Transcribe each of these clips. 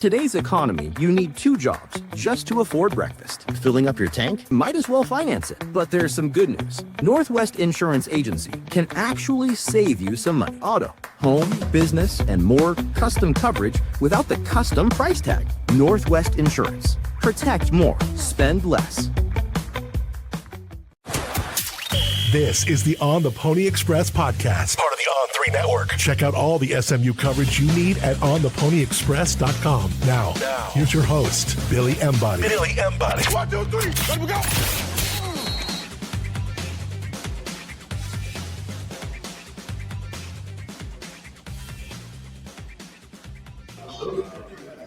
Today's economy, you need two jobs just to afford breakfast. Filling up your tank? Might as well finance it. But there's some good news. Northwest Insurance Agency can actually save you some money. Auto, home, business, and more custom coverage without the custom price tag. Northwest Insurance. Protect more. Spend less. This is the On the Pony Express podcast, part of the On3 network. Check out all the SMU coverage you need at ontheponyexpress.com. Now, here's your host, Billy Embody. 1, 2, 3, let me go.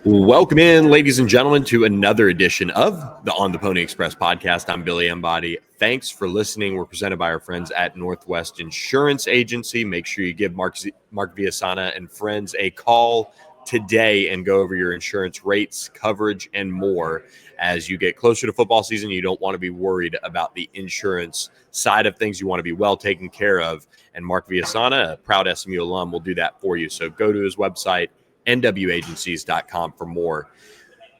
Welcome in, ladies and gentlemen, to another edition of the On the Pony Express podcast. I'm Billy Embody. Thanks for listening. We're presented by our friends at Northwest Insurance Agency. Make sure you give Mark Villasana and friends a call today and go over your insurance rates, coverage, and more. As you get closer to football season, you don't want to be worried about the insurance side of things. You want to be well taken care of. And Mark Villasana, a proud SMU alum, will do that for you. So go to his website, nwagencies.com, for more.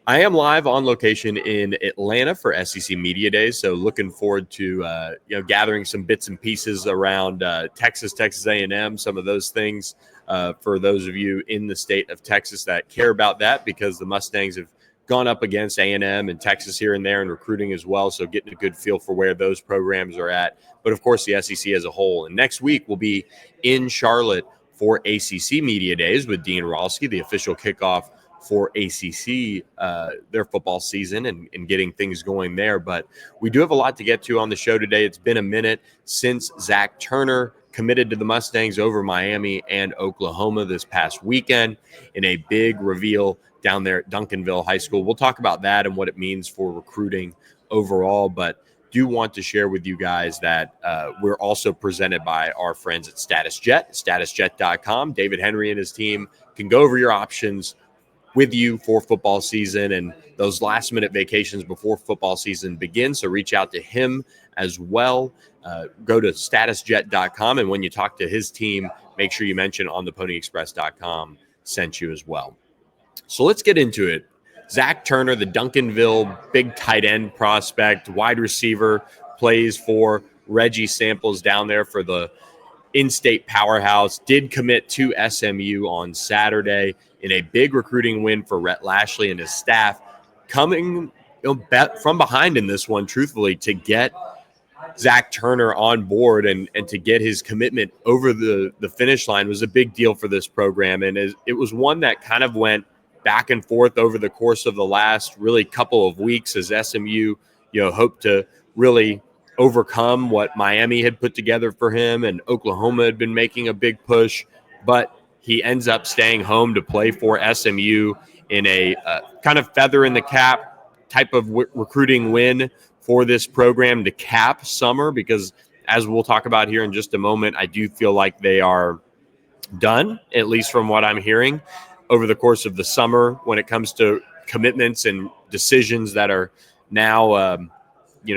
I am live on location in Atlanta for SEC Media Days, so looking forward to gathering some bits and pieces around Texas A&M, some of those things for those of you in the state of Texas that care about that, because the Mustangs have gone up against A&M and Texas here and there in recruiting as well, so getting a good feel for where those programs are at. But, of course, the SEC as a whole. And next week we'll be in Charlotte for ACC Media Days with Dean Rawski, the official kickoff for ACC, their football season, and getting things going there. But we do have a lot to get to on the show today. It's been a minute since Zach Turner committed to the Mustangs over Miami and Oklahoma this past weekend in a big reveal down there at Duncanville High School. We'll talk about that and what it means for recruiting overall, but do want to share with you guys that we're also presented by our friends at statusjet.com. David Henry and his team can go over your options with you for football season and those last minute vacations before football season begins. So reach out to him as well. Go to statusjet.com. And when you talk to his team, make sure you mention ontheponyexpress.com sent you as well. So let's get into it. Zach Turner, the Duncanville big tight end prospect, wide receiver, plays for Reggie Samples down there for the in-state powerhouse, did commit to SMU on Saturday in a big recruiting win for Rhett Lashley and his staff, coming from behind in this one, truthfully, to get Zach Turner on board and to get his commitment over the finish line was a big deal for this program. And it was one that kind of went back and forth over the course of the last really couple of weeks as SMU, hoped to really overcome what Miami had put together for him, and Oklahoma had been making a big push, but he ends up staying home to play for SMU in a kind of feather in the cap type of recruiting win for this program to cap summer, because as we'll talk about here in just a moment, I do feel like they are done, at least from what I'm hearing, over the course of the summer when it comes to commitments and decisions that are now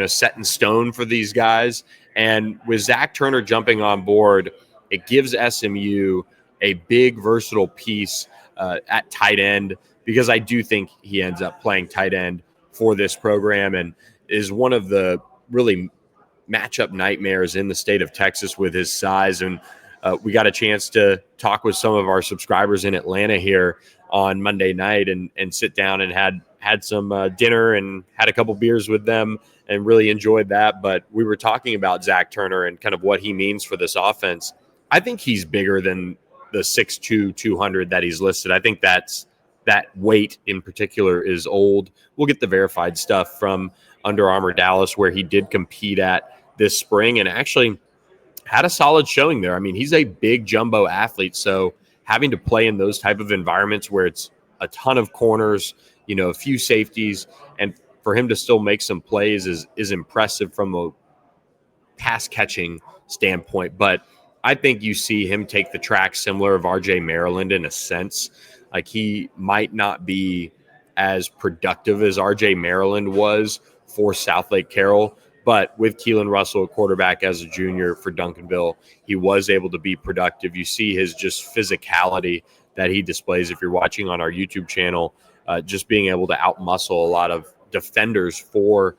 set in stone for these guys. And with Zach Turner jumping on board, it gives SMU a big versatile piece at tight end, because I do think he ends up playing tight end for this program and is one of the really matchup nightmares in the state of Texas with his size. And we got a chance to talk with some of our subscribers in Atlanta here on Monday night and sit down and had some dinner and had a couple beers with them and really enjoyed that. But we were talking about Zach Turner and kind of what he means for this offense. I think he's bigger than the 6'2", 200 that he's listed. I think that weight in particular is old. We'll get the verified stuff from Under Armour Dallas, where he did compete at this spring and actually had a solid showing there. I mean, he's a big jumbo athlete, so having to play in those type of environments where it's a ton of corners, a few safeties, and for him to still make some plays is impressive from a pass catching standpoint. But I think you see him take the track similar of RJ Maryland in a sense. Like, he might not be as productive as RJ Maryland was for Southlake Carroll, but with Keelan Russell at quarterback as a junior for Duncanville, he was able to be productive. You see his just physicality that he displays if you're watching on our YouTube channel. just being able to outmuscle a lot of defenders for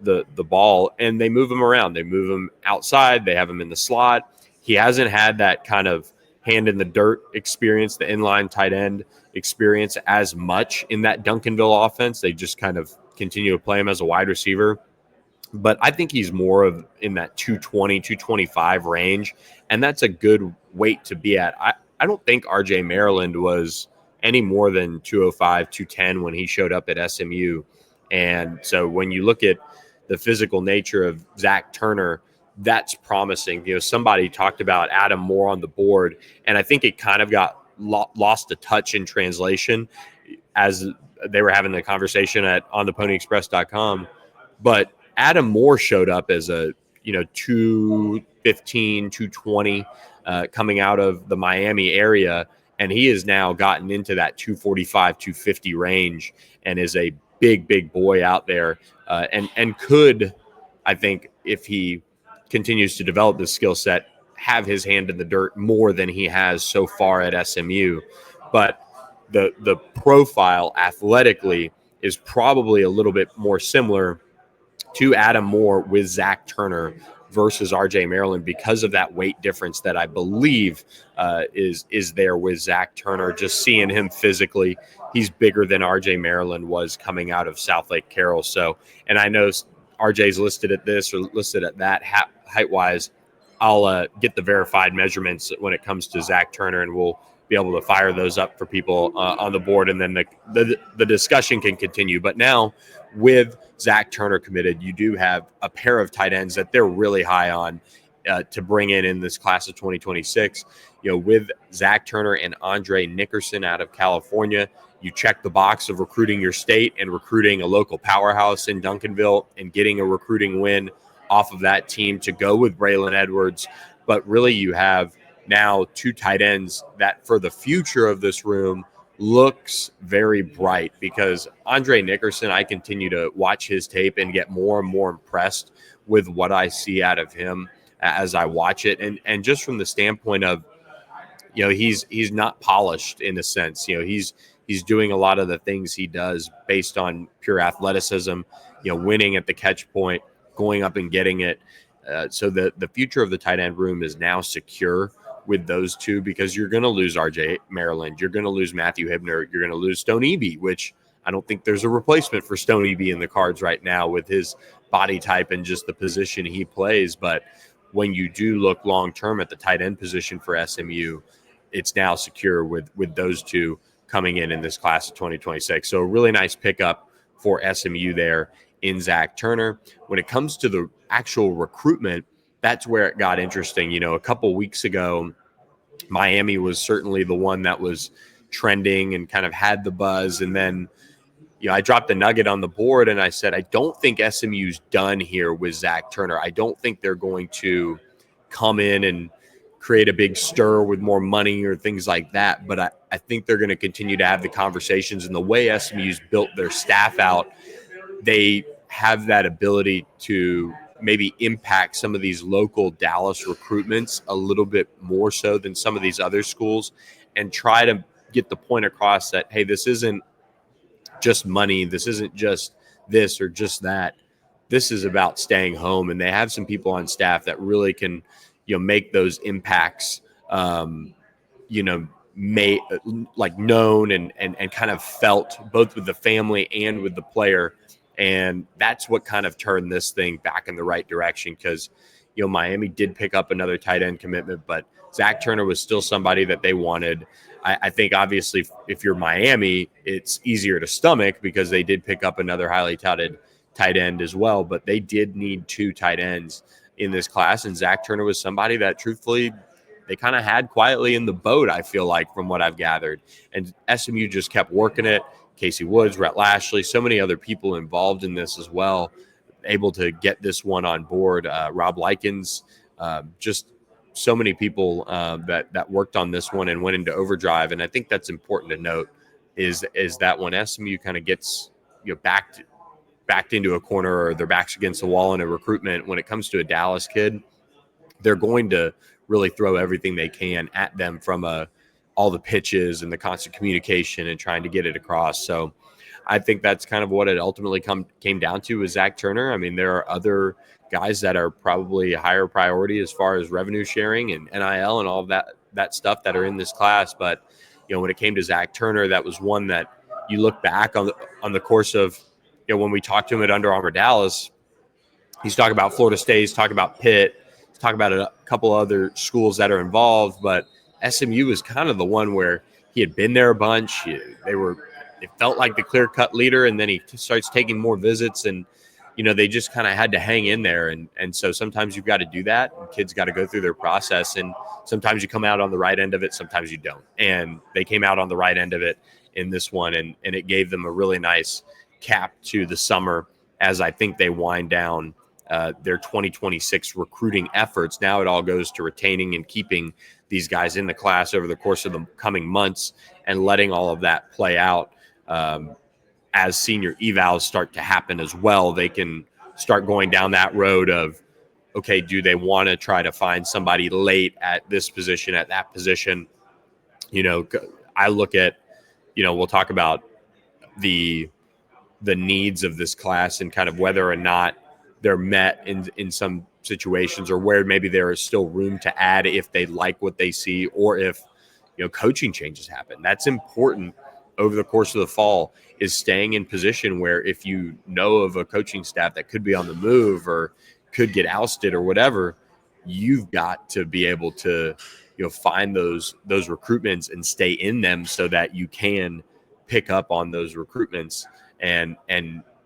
the ball, and they move him around. They move him outside. They have him in the slot. He hasn't had that kind of hand in the dirt experience, the inline tight end experience as much in that Duncanville offense. They just kind of continue to play him as a wide receiver. But I think he's more of in that 220, 225 range, and that's a good weight to be at. I don't think RJ Maryland was any more than 205, 210 when he showed up at SMU. And so when you look at the physical nature of Zach Turner, that's promising. Somebody talked about Adam Moore on the board, and I think it kind of got lost a touch in translation as they were having the conversation at ontheponyexpress.com. But Adam Moore showed up as a 215, 220 coming out of the Miami area, and he has now gotten into that 245, 250 range and is a big boy out there, and could, I think, if he continues to develop this skill set, have his hand in the dirt more than he has so far at SMU. But the profile athletically is probably a little bit more similar to Adam Moore with Zach Turner versus RJ Maryland because of that weight difference that I believe is there with Zach Turner. Just seeing him physically, he's bigger than RJ Maryland was coming out of South Lake Carroll. So, and I know RJ's listed at this or listed at that height-wise. I'll get the verified measurements when it comes to Zach Turner, and we'll be able to fire those up for people on the board, and then the discussion can continue. But now with Zach Turner committed, you do have a pair of tight ends that they're really high on to bring in this class of 2026. With Zach Turner and Andre Nickerson out of California, you check the box of recruiting your state and recruiting a local powerhouse in Duncanville and getting a recruiting win off of that team to go with Braylon Edwards. But really, you have now two tight ends that for the future of this room looks very bright, because Andre Nickerson, I continue to watch his tape and get more and more impressed with what I see out of him as I watch it. And just from the standpoint of, he's not polished in a sense. He's doing a lot of the things he does based on pure athleticism, winning at the catch point, going up and getting it. So the future of the tight end room is now secure with those two, because you're going to lose RJ Maryland. You're going to lose Matthew Hibner. You're going to lose Stone Eby, which I don't think there's a replacement for Stone Eby in the cards right now with his body type and just the position he plays. But when you do look long-term at the tight end position for SMU, it's now secure with those two coming in this class of 2026. So a really nice pickup for SMU there in Zach Turner. When it comes to the actual recruitment, that's where it got interesting. A couple weeks ago, Miami was certainly the one that was trending and kind of had the buzz. And then, I dropped a nugget on the board and I said, I don't think SMU's done here with Zach Turner. I don't think they're going to come in and create a big stir with more money or things like that. But I think they're going to continue to have the conversations, and the way SMU's built their staff out, they have that ability to maybe impact some of these local Dallas recruitments a little bit more so than some of these other schools, and try to get the point across that, hey, this isn't just money. This isn't just this or just that. This is about staying home. And they have some people on staff that really can, make those impacts, known and kind of felt both with the family and with the player. And that's what kind of turned this thing back in the right direction, because, Miami did pick up another tight end commitment, but Zach Turner was still somebody that they wanted. I think, obviously, if you're Miami, it's easier to stomach because they did pick up another highly touted tight end as well, but they did need two tight ends in this class. And Zach Turner was somebody that, truthfully, they kind of had quietly in the boat, I feel like, from what I've gathered. And SMU just kept working it. Casey Woods, Rhett Lashley, so many other people involved in this as well, able to get this one on board. Rob Likens, just so many people that worked on this one and went into overdrive. And I think that's important to note is that when SMU kind of gets backed into a corner, or their backs against the wall in a recruitment, when it comes to a Dallas kid, they're going to really throw everything they can at them from a all the pitches and the constant communication and trying to get it across. So I think that's kind of what it ultimately came down to with Zach Turner. I mean, there are other guys that are probably a higher priority as far as revenue sharing and NIL and all of that stuff that are in this class. But, when it came to Zach Turner, that was one that you look back on the course of, when we talked to him at Under Armour Dallas, he's talking about Florida State, he's talking about Pitt, he's talking about a couple other schools that are involved, but SMU was kind of the one where he had been there a bunch. It felt like the clear-cut leader, and then he starts taking more visits, and they just kind of had to hang in there. And so sometimes you've got to do that, and kids got to go through their process, and sometimes you come out on the right end of it, sometimes you don't. And they came out on the right end of it in this one, and it gave them a really nice cap to the summer as I think they wind down their 2026 recruiting efforts. Now it all goes to retaining and keeping these guys in the class over the course of the coming months and letting all of that play out. As senior evals start to happen as well, they can start going down that road of, okay, do they want to try to find somebody late at this position, at that position? I look at, we'll talk about the needs of this class and kind of whether or not they're met in some situations, or where maybe there is still room to add if they like what they see, or if, coaching changes happen. That's important over the course of the fall, is staying in position where if you know of a coaching staff that could be on the move or could get ousted or whatever, you've got to be able to, find those recruitments and stay in them so that you can pick up on those recruitments and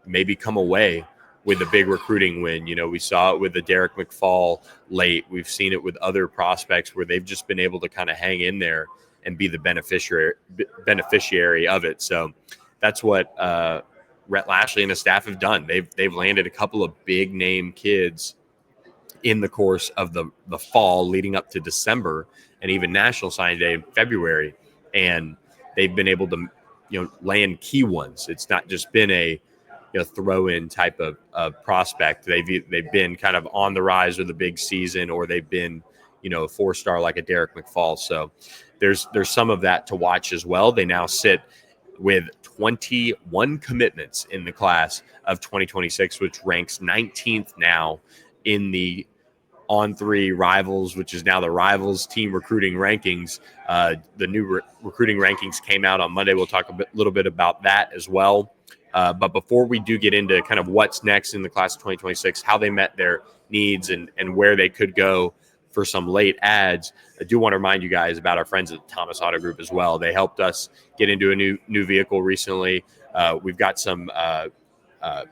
maybe come away with a big recruiting win. We saw it with the Derek McFall late. We've seen it with other prospects where they've just been able to kind of hang in there and be the beneficiary of it. So that's what Rhett Lashley and his staff have done. They've landed a couple of big name kids in the course of the fall leading up to December and even National Signing Day in February. And they've been able to, land key ones. It's not just been a throw-in type of prospect. They've been kind of on the rise with a big season, or they've been, a 4-star like a Derek McFall. So there's some of that to watch as well. They now sit with 21 commitments in the class of 2026, which ranks 19th now in the On3 Rivals, which is now the Rivals team recruiting rankings. The new recruiting rankings came out on Monday. We'll talk a little bit about that as well. But before we do get into kind of what's next in the class of 2026, how they met their needs and where they could go for some late ads, I do want to remind you guys about our friends at the Thomas Auto Group as well. They helped us get into a new vehicle recently. We've got some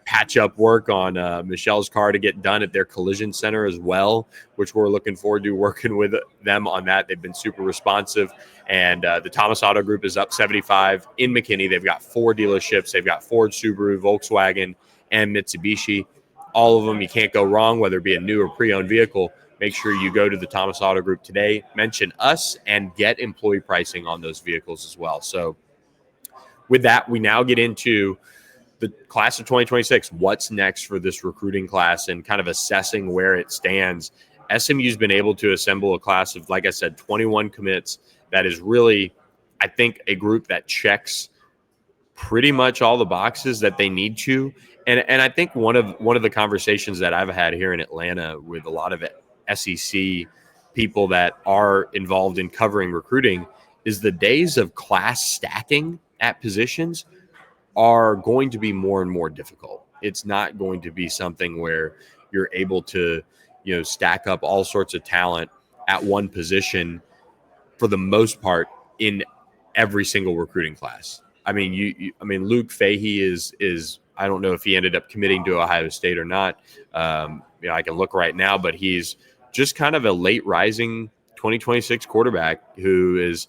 patch-up work on Michelle's car to get done at their collision center as well, which we're looking forward to working with them on that. They've been super responsive. And the Thomas Auto Group is up 75 in McKinney. They've got 4 dealerships. They've got Ford, Subaru, Volkswagen, and Mitsubishi. All of them, you can't go wrong, whether it be a new or pre-owned vehicle. Make sure you go to the Thomas Auto Group today, mention us, and get employee pricing on those vehicles as well. So with that, we now get into the class of 2026. What's next for this recruiting class and kind of assessing where it stands. SMU's been able to assemble a class of, like I said, 21 commits. That is really, I think, a group that checks pretty much all the boxes that they need to. And I think one of the conversations that I've had here in Atlanta with a lot of SEC people that are involved in covering recruiting is the days of class stacking at positions are going to be more and more difficult. It's not going to be something where you're able to, stack up all sorts of talent at one position for the most part in every single recruiting class. I mean, Luke Fahey is I don't know if he ended up committing to Ohio State or not. I can look right now, but he's just kind of a late rising 2026 quarterback who is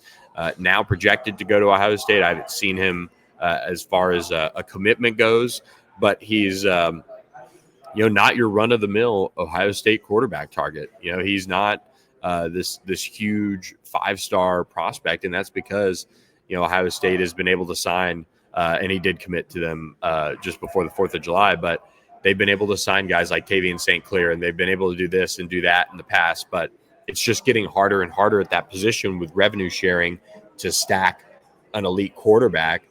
now projected to go to Ohio State. I haven't seen him as far as a commitment goes, but he's not your run of the mill Ohio State quarterback target. He's not this huge 5-star prospect, and that's because Ohio State has been able to sign, and he did commit to them just before the 4th of July, but they've been able to sign guys like Tavian St. Clair, and they've been able to do this and do that in the past, but it's just getting harder and harder at that position with revenue sharing to stack an elite quarterback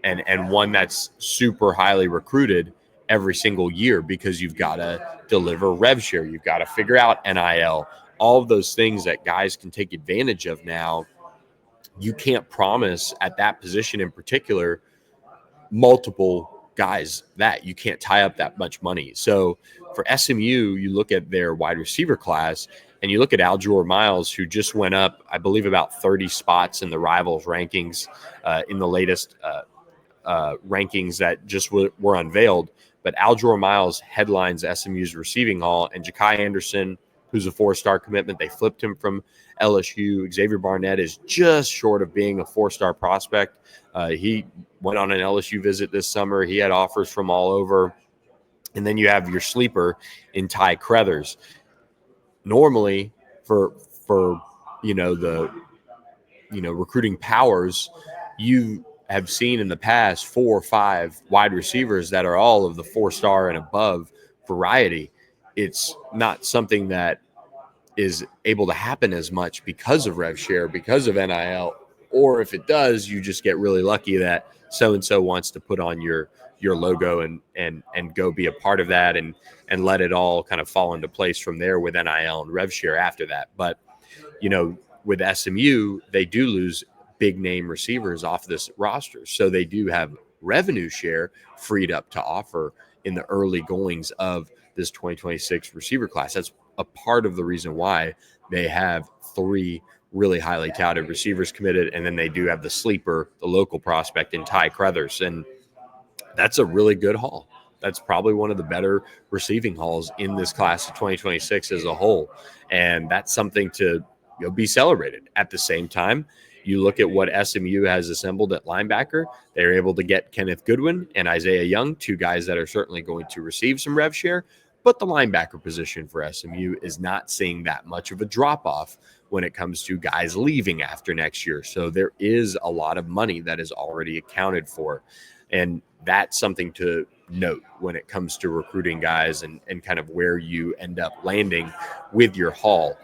and one that's super highly recruited every single year, because you've got to deliver rev share. You've got to figure out NIL, all of those things that guys can take advantage of now. You can't promise at that position in particular multiple guys that you can't tie up that much money. So for SMU, you look at their wide receiver class and you look at Aljor Miles, who just went up, I believe, about 30 spots in the Rivals rankings in the latest rankings that just were unveiled. But Aljor Miles headlines SMU's receiving hall, and Ja'Kai Anderson, who's a 4-star commitment, they flipped him from LSU. Xavier Barnett is just short of being a 4-star prospect. He went on an LSU visit this summer. He had offers from all over. And then you have your sleeper in Ty Crothers. Normally, for the recruiting powers, you have seen in the past 4 or 5 wide receivers that are all of the 4-star and above variety. It's not something that is able to happen as much because of rev share, because of NIL, or if it does, you just get really lucky that so-and-so wants to put on your logo and go be a part of that and let it all kind of fall into place from there with NIL and rev share after that. But, with SMU, they do lose big name receivers off this roster. So they do have revenue share freed up to offer in the early goings of this 2026 receiver class. That's a part of the reason why they have 3 really highly touted receivers committed. And then they do have the sleeper, the local prospect in Ty Crothers. And that's a really good haul. That's probably one of the better receiving hauls in this class of 2026 as a whole. And that's something to be celebrated. At the same time, you look at what SMU has assembled at linebacker. They're able to get Kenneth Goodwin and Isaiah Young, 2 guys that are certainly going to receive some rev share. But the linebacker position for SMU is not seeing that much of a drop-off when it comes to guys leaving after next year. So there is a lot of money that is already accounted for. And that's something to note when it comes to recruiting guys and kind of where you end up landing with your haul.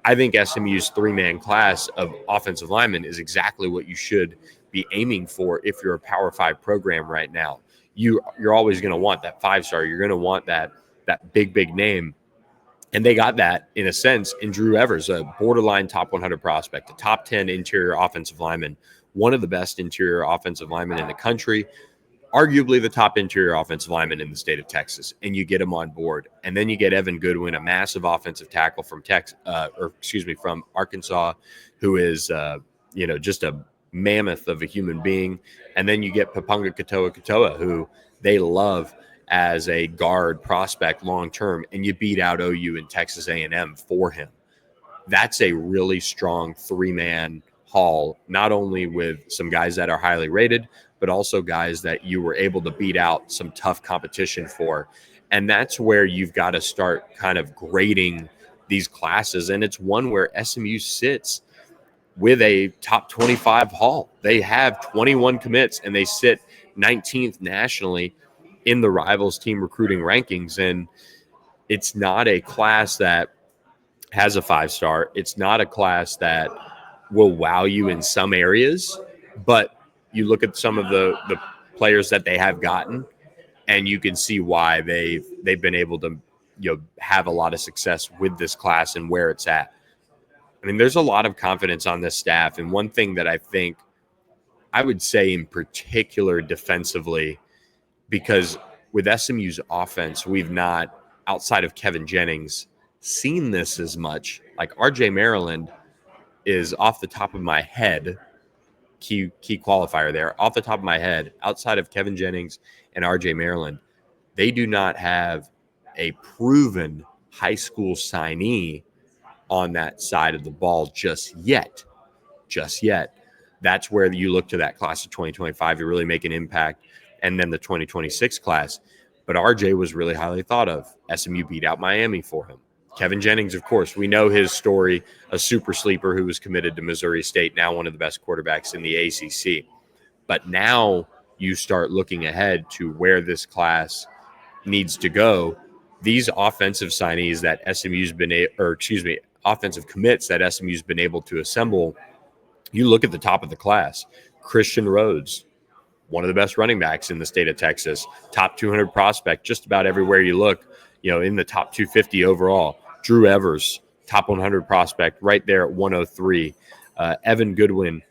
I think SMU's 3-man class of offensive linemen is exactly what you should be aiming for if you're a Power 5 program right now. You're always going to want that 5-star. You're going to want that big name. And they got that, in a sense, in Drew Evers, a borderline top 100 prospect, a top 10 interior offensive lineman, one of the best interior offensive linemen in the country, arguably the top interior offensive lineman in the state of Texas, and you get him on board. And then you get Evan Goodwin, a massive offensive tackle from from Arkansas, who is, just a mammoth of a human being. And then you get Papunga Katoa, who they love as a guard prospect long-term, and you beat out OU and Texas A&M for him. That's a really strong 3-man haul, not only with some guys that are highly rated, but also guys that you were able to beat out some tough competition for. And that's where you've got to start kind of grading these classes. And it's one where SMU sits with a top 25 haul. They have 21 commits and they sit 19th nationally in the Rivals team recruiting rankings. And it's not a class that has a 5-star. It's not a class that will wow you in some areas, but you look at some of the players that they have gotten, and you can see why they've been able to have a lot of success with this class and where it's at. I mean, there's a lot of confidence on this staff, and one thing that I think I would say in particular defensively, because with SMU's offense, we've not, outside of Kevin Jennings, seen this as much. Like RJ Maryland is off the top of my head, key qualifier there, off the top of my head, outside of Kevin Jennings and RJ Maryland, they do not have a proven high school signee on that side of the ball just yet. That's where you look to that class of 2025 to really make an impact, and then the 2026 class. But RJ was really highly thought of. SMU beat out Miami for him. Kevin Jennings, of course, we know his story, a super sleeper who was committed to Missouri State, now one of the best quarterbacks in the ACC. But now you start looking ahead to where this class needs to go. These offensive signees that SMU's been, offensive commits that SMU's been able to assemble You look at the top of the class, Christian Rhodes, one of the best running backs in the state of Texas, top 200 prospect just about everywhere you look, in the top 250 overall. Drew Evers, top 100 prospect right there at 103. Evan Goodwin,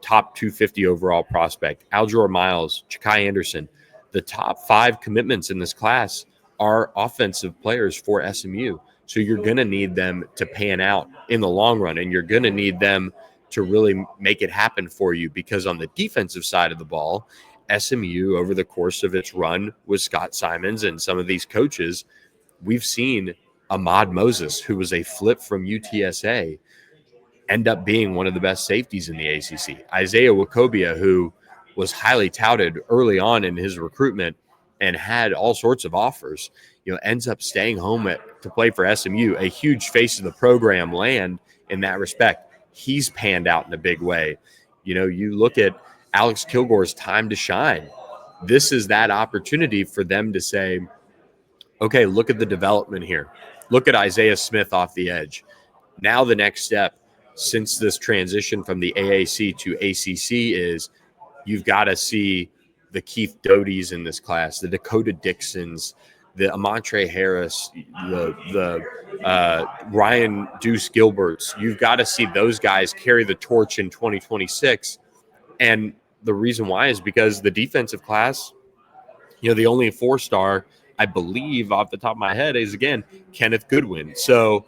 top 250 overall prospect. Aljor Miles, Chakai Anderson. The top 5 commitments in this class are offensive players for SMU. So you're going to need them to pan out in the long run, and you're going to need them to really make it happen for you, because on the defensive side of the ball, SMU over the course of its run with Scott Simons and some of these coaches, we've seen Ahmad Moses, who was a flip from UTSA, end up being one of the best safeties in the ACC. Isaiah Wacobia, who was highly touted early on in his recruitment and had all sorts of offers, ends up staying home to play for SMU, a huge face of the program land in that respect. He's panned out in a big way. You look at Alex Kilgore's time to shine. This is that opportunity for them to say, okay, look at the development here. Look at Isaiah Smith off the edge. Now the next step since this transition from the AAC to ACC is you've got to see the Keith Doty's in this class, the Dakota Dixons, the Amontre Harris, the Ryan Deuce Gilberts. You've got to see those guys carry the torch in 2026. And the reason why is because the defensive class, the only 4-star, I believe off the top of my head, is, again, Kenneth Goodwin. So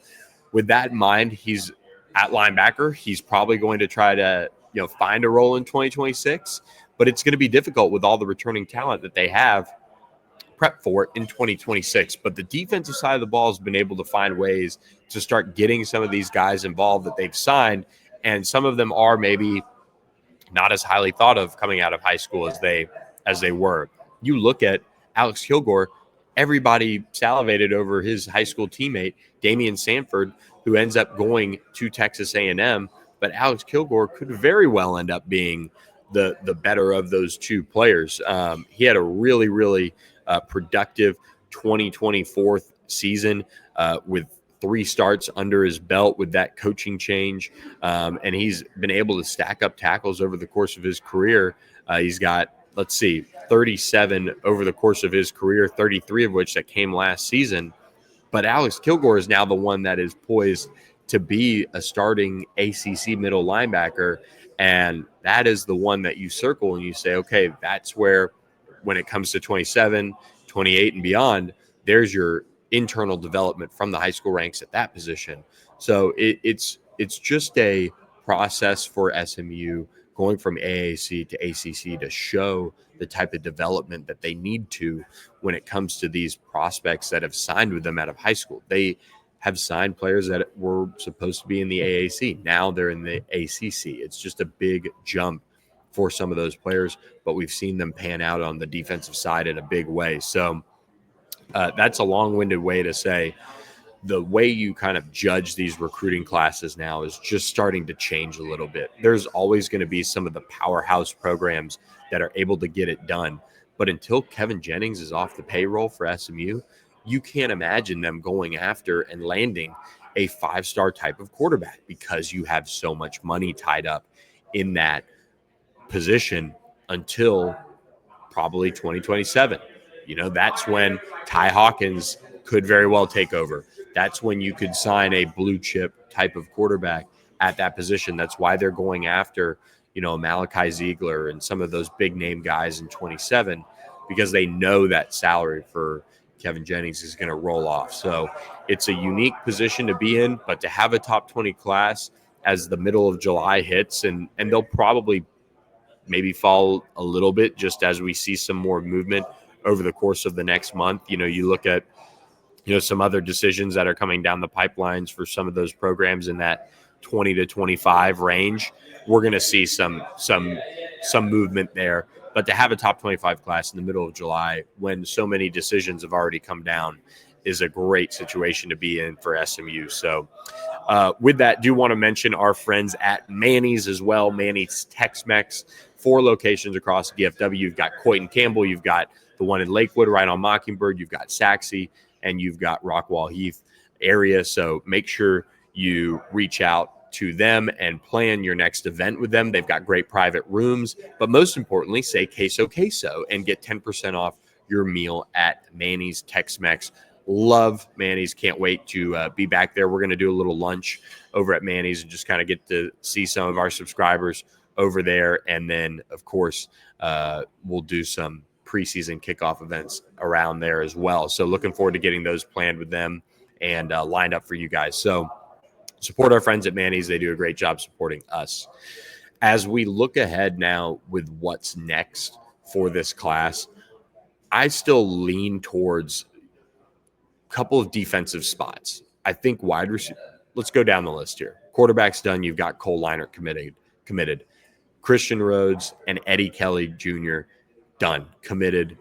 with that in mind, he's at linebacker. He's probably going to try to, find a role in 2026, but it's going to be difficult with all the returning talent that they have prep for it in 2026. But the defensive side of the ball has been able to find ways to start getting some of these guys involved that they've signed, and some of them are maybe not as highly thought of coming out of high school as they were. You look at Alex Kilgore, everybody salivated over his high school teammate, Damian Sanford, who ends up going to Texas A&M. But Alex Kilgore could very well end up being the better of those two players. He had a really, really productive 2024 season with 3 starts under his belt with that coaching change. And he's been able to stack up tackles over the course of his career. He's got, 37 over the course of his career, 33 of which that came last season. But Alex Kilgore is now the one that is poised to be a starting ACC middle linebacker. And that is the one that you circle and you say, okay, that's where, when it comes to 27, 28 and beyond, there's your internal development from the high school ranks at that position. So it's just a process for SMU going from AAC to ACC to show the type of development that they need to when it comes to these prospects that have signed with them out of high school. They have signed players that were supposed to be in the AAC. Now they're in the ACC. It's just a big jump for some of those players, but we've seen them pan out on the defensive side in a big way. So that's a long-winded way to say the way you kind of judge these recruiting classes now is just starting to change a little bit. There's always going to be some of the powerhouse programs that are able to get it done. But until Kevin Jennings is off the payroll for SMU, you can't imagine them going after and landing a 5-star type of quarterback because you have so much money tied up in that position until probably 2027. That's when Ty Hawkins could very well take over. That's when you could sign a blue chip type of quarterback at that position. That's why they're going after, Malachi Ziegler and some of those big name guys in 27, because they know that salary for Kevin Jennings is going to roll off. So it's a unique position to be in, but to have a top 20 class as the middle of July hits, and they'll probably maybe fall a little bit just as we see some more movement over the course of the next month. You look at, some other decisions that are coming down the pipelines for some of those programs in that 20 to 25 range. We're going to see some movement there. But to have a top 25 class in the middle of July when so many decisions have already come down is a great situation to be in for SMU. So with that, do want to mention our friends at Manny's as well. Manny's Tex-Mex, 4 locations across DFW. You've got Coyton Campbell. You've got the one in Lakewood right on Mockingbird. You've got Saxe, and you've got Rockwall Heath area. So make sure you reach out to them and plan your next event with them. They've got great private rooms, but most importantly, say queso and get 10% off your meal at Manny's Tex-Mex. Love Manny's. Can't wait to be back there. We're going to do a little lunch over at Manny's and just kind of get to see some of our subscribers over there. And then, of course, we'll do some preseason kickoff events around there as well. So looking forward to getting those planned with them and lined up for you guys. So support our friends at Manny's. They do a great job supporting us. As we look ahead now with what's next for this class, I still lean towards a couple of defensive spots. I think wide receiver. Let's go down the list here. Quarterback's done. You've got Cole Leinart committed. Christian Rhodes and Eddie Kelly Jr. done, committed,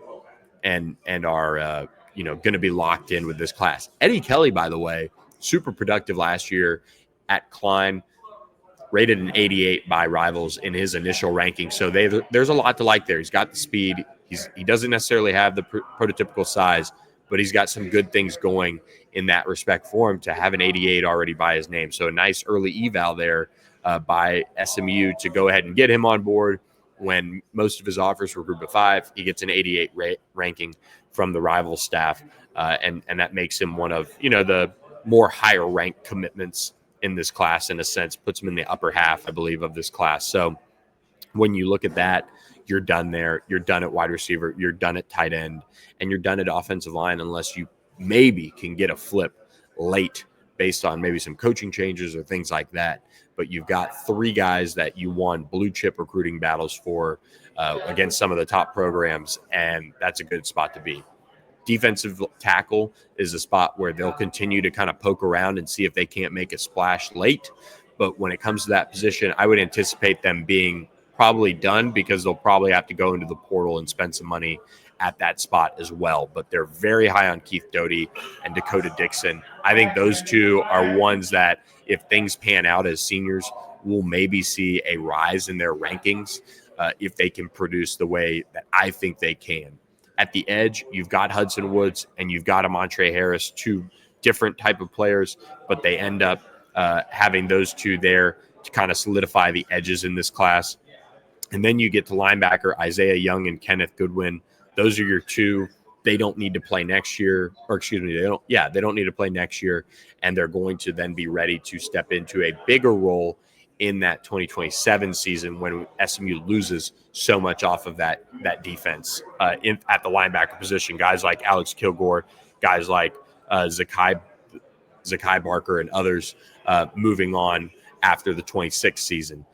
and are going to be locked in with this class. Eddie Kelly, by the way, super productive last year at Klein, rated an 88 by Rivals in his initial ranking. So there's a lot to like there. He's got the speed. He doesn't necessarily have the prototypical size, but he's got some good things going in that respect for him to have an 88 already by his name. So a nice early eval there by SMU to go ahead and get him on board when most of his offers were group of 5. He gets an 88 ranking from the rival staff, and that makes him one of the more higher ranked commitments in this class in a sense, puts him in the upper half, I believe, of this class. So when you look at that, you're done there. You're done at wide receiver. You're done at tight end, and you're done at offensive line unless you maybe can get a flip late based on maybe some coaching changes or things like that. But you've got 3 guys that you won blue chip recruiting battles for against some of the top programs, and that's a good spot to be. Defensive tackle is a spot where they'll continue to kind of poke around and see if they can't make a splash late. But when it comes to that position, I would anticipate them being probably done because they'll probably have to go into the portal and spend some money at that spot as well. But they're very high on Keith Doty and Dakota Dixon. I think those two are ones that if things pan out as seniors, we'll maybe see a rise in their rankings if they can produce the way that I think they can. At the edge, you've got Hudson Woods and you've got Amontre Harris, 2 different type of players, but they end up having those 2 there to kind of solidify the edges in this class. And then you get to linebacker, Isaiah Young and Kenneth Goodwin. Those are your 2. They don't need to play next year, or excuse me, they don't need to play next year, and they're going to then be ready to step into a bigger role in that 2027 season when SMU loses so much off of that defense at the linebacker position. Guys like Alex Kilgore, guys like Zakai Barker, and others moving on after the 26th season.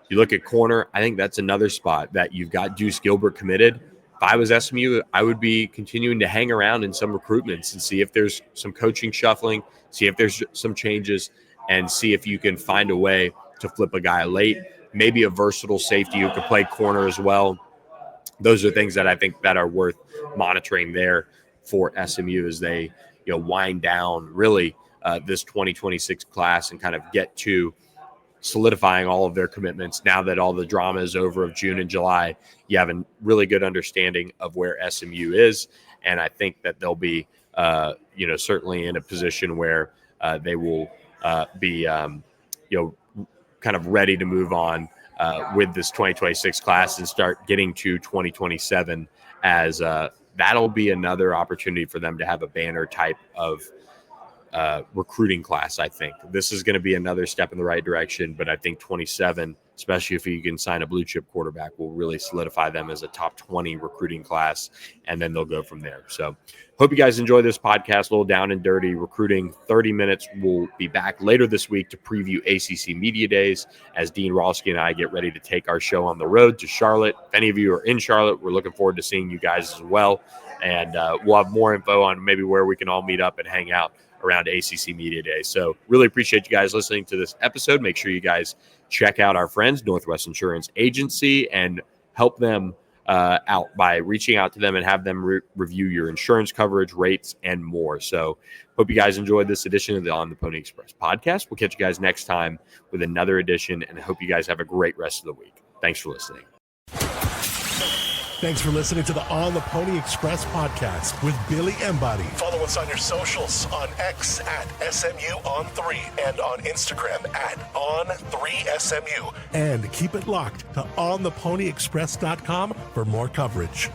You look at corner, I think that's another spot that you've got Deuce Gilbert committed. If I was SMU, I would be continuing to hang around in some recruitments and see if there's some coaching shuffling, see if there's some changes, and see if you can find a way to flip a guy late, maybe a versatile safety who could play corner as well. Those are things that I think that are worth monitoring there for SMU as they wind down really this 2026 class and kind of get to solidifying all of their commitments. Now that all the drama is over of June and July, you have a really good understanding of where SMU is, and I think that they'll be certainly in a position where they will be kind of ready to move on with this 2026 class and start getting to 2027 as that'll be another opportunity for them to have a banner type of recruiting class. I think this is going to be another step in the right direction, but I think 27, especially if you can sign a blue chip quarterback, will really solidify them as a top 20 recruiting class, and then they'll go from there. So hope you guys enjoy this podcast, a little down and dirty recruiting 30 minutes. We'll be back later this week to preview ACC Media Days as Dean Rawski and I get ready to take our show on the road to Charlotte. If any of you are in Charlotte, we're looking forward to seeing you guys as well, and we'll have more info on maybe where we can all meet up and hang out around ACC Media Day. So really appreciate you guys listening to this episode. Make sure you guys check out our friends, Northwest Insurance Agency, and help them out by reaching out to them and have them review your insurance coverage, rates, and more. So hope you guys enjoyed this edition of the On the Pony Express podcast. We'll catch you guys next time with another edition, and I hope you guys have a great rest of the week. Thanks for listening. Thanks for listening to the On the Pony Express podcast with Billy Embody. Follow us on your socials on X at SMU on 3 and on Instagram at on3SMU. And keep it locked to ontheponyexpress.com for more coverage.